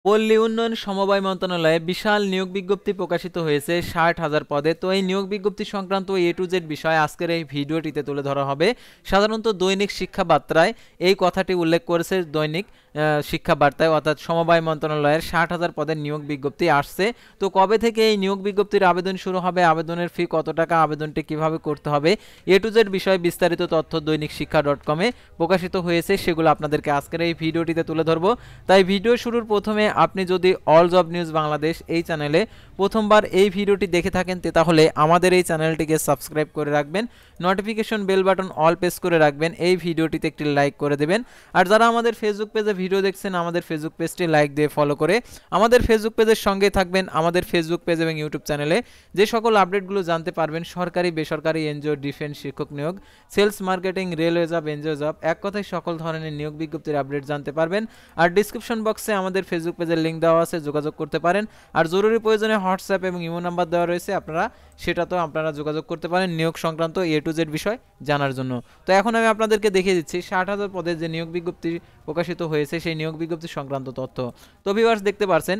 পল্লী উন্নয়ন সমবায় মন্ত্রণালয়ে বিশাল নিয়োগ বিজ্ঞপ্তি প্রকাশিত হয়েছে 60,000 পদে। তো এই নিয়োগ বিজ্ঞপ্তি সংক্রান্ত এ টু জেড বিষয় আজকের এই ভিডিওটিতে তুলে ধরা হবে। সাধারণত দৈনিক শিক্ষা বার্তায় এই কথাটি উল্লেখ করেছে, দৈনিক শিক্ষা বার্তায়, অর্থাৎ সমবায় মন্ত্রণালয়ের 60,000 পদের নিয়োগ বিজ্ঞপ্তি আসছে। তো কবে থেকে এই নিয়োগ বিজ্ঞপ্তির আবেদন শুরু হবে, আবেদনের ফি কত টাকা, আবেদনটি কিভাবে করতে হবে, এ টু জেড বিষয়ে বিস্তারিত তথ্য দৈনিক শিক্ষা .com-এ প্রকাশিত হয়েছে, সেগুলো আপনাদেরকে আজকের এই ভিডিওটিতে তুলে ধরবো। তাই ভিডিও শুরুর প্রথমে আপনি যদি অল জব নিউজ বাংলাদেশ এই চ্যানেলে প্রথমবার এই ভিডিওটি দেখে থাকেন তাহলে আমাদের এই চ্যানেলটিকে সাবস্ক্রাইব করে রাখবেন, notification bell button all press করে রাখবেন, এই ভিডিওটিতে একটি লাইক করে দেবেন। আর যারা আমাদের ফেসবুক পেজে ভিডিও দেখছেন, আমাদের ফেসবুক পেজটি লাইক দিয়ে ফলো করে আমাদের ফেসবুক পেজের সঙ্গে থাকবেন। আমাদের ফেসবুক পেজ এবং ইউটিউব চ্যানেলে যে সকল আপডেটগুলো জানতে পারবেন, সরকারি বেসরকারি এনজিও, ডিফেন্স, শিক্ষক নিয়োগ, sales, marketing, railway job, NGO job, এক কথায় সকল ধরনের নিয়োগ বিজ্ঞপ্তির আপডেট জানতে পারবেন। আর ডিসক্রিপশন বক্সে আমাদের ফেসবুক পেজের লিঙ্ক দেওয়া আছে, যোগাযোগ করতে পারেন। আর জরুরি প্রয়োজনে হোয়াটসঅ্যাপ এবং ইমো নাম্বার দেওয়া রয়েছে, সেটাতেও আপনারা যোগাযোগ করতে পারেন নিয়োগ সংক্রান্ত এ টু জেড বিষয় জানার জন্য। তো এখন আমি আপনাদেরকে দেখিয়ে দিচ্ছি 60,000 পদে যে নিয়োগ বিজ্ঞপ্তি প্রকাশিত হয়েছে সেই নিয়োগ বিজ্ঞপ্তি সংক্রান্ত তথ্য। তো ভিউয়ার্স, দেখতে পারছেন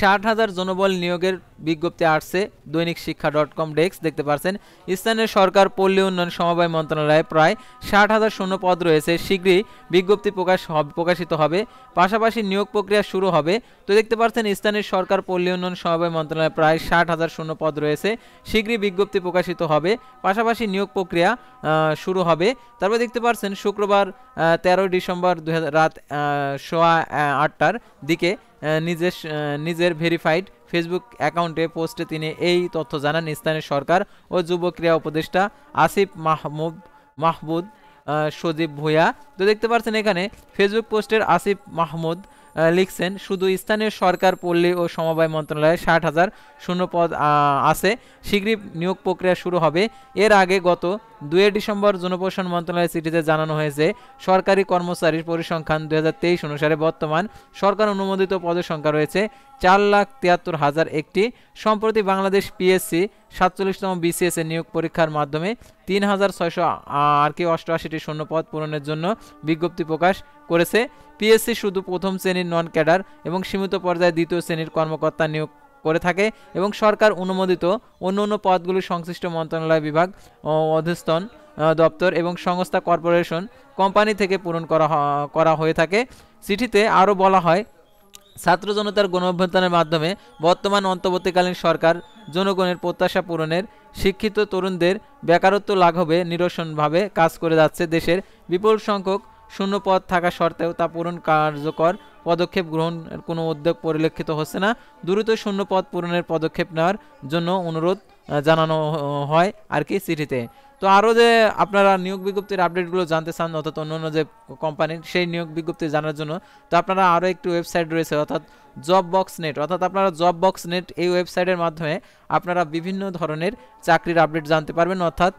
60,000 জনবল নিয়োগের বিজ্ঞপ্তি আসছে। দৈনিক শিক্ষা .com ডেস্ক দেখতে পাচ্ছেন, স্থানীয় সরকার পল্লী উন্নয়ন সমবায় মন্ত্রণালয়ে প্রায় 60,000 শূন্য পদ রয়েছে। শীঘ্রই বিজ্ঞপ্তি প্রকাশিত হবে, পাশাপাশি নিয়োগ প্রক্রিয়া শুরু হবে। তো দেখতে পাচ্ছেন স্থানীয় সরকার পল্লী উন্নয়ন সমবায় মন্ত্রণালয়ে প্রায় 60,000 শূন্য পদ রয়েছে। শীঘ্রই বিজ্ঞপ্তি প্রকাশিত হবে, পাশাপাশি নিয়োগ প্রক্রিয়া শুরু হবে। তারপর দেখতে পাচ্ছেন শুক্রবার 13 ডিসেম্বর রাত 8:15টার দিকে নিজের ভেরিফাইড ফেসবুক অ্যাকাউন্টে পোস্টে তিনি এই তথ্য জানান। স্থানীয় সরকার ও যুব ক্রীড়া উপদেষ্টা আসিফ মাহমুদ সজীব ভূঁইয়া। তো দেখতে পাচ্ছেন এখানে ফেসবুক পোস্টের আসিফ মাহমুদ লিখছেন, শুধু স্থানীয় সরকার পল্লী ও সমবায় মন্ত্রণালয়ে 60,000 শূন্য পদ আছে, শীঘ্রই নিয়োগ প্রক্রিয়া শুরু হবে। এর আগে গত 2 ডিসেম্বর জনপ্রশাসন মন্ত্রণালয়ের চিঠিতে জানানো হয়েছে, সরকারি কর্মচারীর পরিসংখ্যান 2023 অনুসারে বর্তমান সরকার অনুমোদিত পদের সংখ্যা রয়েছে 4,73,000 একটি। সম্প্রতি বাংলাদেশ পিএসসি 47তম বিসিএস এর নিয়োগ পরীক্ষার মাধ্যমে 3,688টি শূন্য পদ পূরণের জন্য বিজ্ঞপ্তি প্রকাশ করেছে। পিএসসি শুধু প্রথম শ্রেণীর নন ক্যাডার এবং সীমিত পর্যায়ে দ্বিতীয় শ্রেণীর কর্মকর্তা নিয়োগ করে থাকে এবং সরকার অনুমোদিত অন্য পদগুলি সংশ্লিষ্ট মন্ত্রণালয়, বিভাগ, অধস্তন দপ্তর এবং সংস্থা, কর্পোরেশন, কোম্পানি থেকে পূরণ করা হয়ে থাকে। চিঠিতে আরও বলা হয়, ছাত্র জনতার গণ অভ্যুত্থানের মাধ্যমে বর্তমান অন্তর্বর্তীকালীন সরকার জনগণের প্রত্যাশা পূরণের, শিক্ষিত তরুণদের বেকারত্ব লাঘবে নিরসনভাবে কাজ করে যাচ্ছে। দেশের বিপুল সংখ্যক শূন্য পদ থাকা সত্ত্বেও তা পূরণ কার্যকর পদক্ষেপ গ্রহণের কোনো উদ্যোগ পরিলক্ষিত হচ্ছে না। দ্রুত শূন্য পদ পূরণের পদক্ষেপ নেওয়ার জন্য অনুরোধ জানানো হয় আর কি চিঠিতে। তো আরও যে আপনারা নিয়োগ বিজ্ঞপ্তির আপডেটগুলো জানতে চান, অর্থাৎ অন্য যে কোম্পানির সেই নিয়োগ বিজ্ঞপ্তি জানার জন্য, তো আপনারা আরও একটি ওয়েবসাইট রয়েছে, অর্থাৎ জব বক্স নেট, অর্থাৎ আপনারা জব বক্স নেট এই ওয়েবসাইটের মাধ্যমে আপনারা বিভিন্ন ধরনের চাকরির আপডেট জানতে পারবেন। অর্থাৎ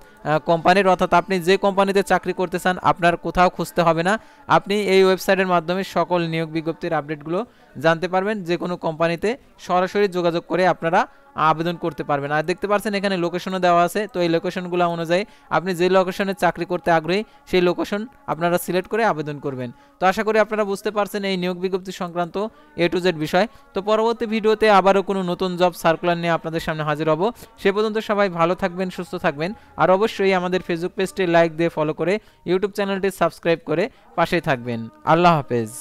কোম্পানির, অর্থাৎ আপনি যে কোম্পানিতে চাকরি করতে চান আপনার কোথাও খুঁজতে হবে না, আপনি এই ওয়েবসাইটের মাধ্যমে সকল নিয়োগ বিজ্ঞপ্তির আপডেটগুলো জানতে পারবেন। যে কোনো কোম্পানিতে সরাসরি যোগাযোগ করে আপনারা আবেদন করতে পারবেন। আর দেখতে পাচ্ছেন এখানে লোকেশনও দেওয়া আছে। তো এই লোকেশনগুলো অনুযায়ী আপনি যে লোকেশনে চাকরি করতে আগ্রহী সেই লোকেশন আপনারা সিলেক্ট করে আবেদন করবেন। তো আশা করি আপনারা বুঝতে পারছেন এই নিয়োগ বিজ্ঞপ্তি সংক্রান্ত এ টু জেড বিষয়। তো পরবর্তী ভিডিওতে আবারও কোনো নতুন জব সার্কুলার নিয়ে আপনাদের সামনে হাজির হব। সে পর্যন্ত সবাই ভালো থাকবেন, সুস্থ থাকবেন। আর অবশ্যই আমাদের ফেসবুক পেজটি লাইক দিয়ে ফলো করে ইউটিউব চ্যানেলটি সাবস্ক্রাইব করে পাশেই থাকবেন। আল্লাহ হাফেজ।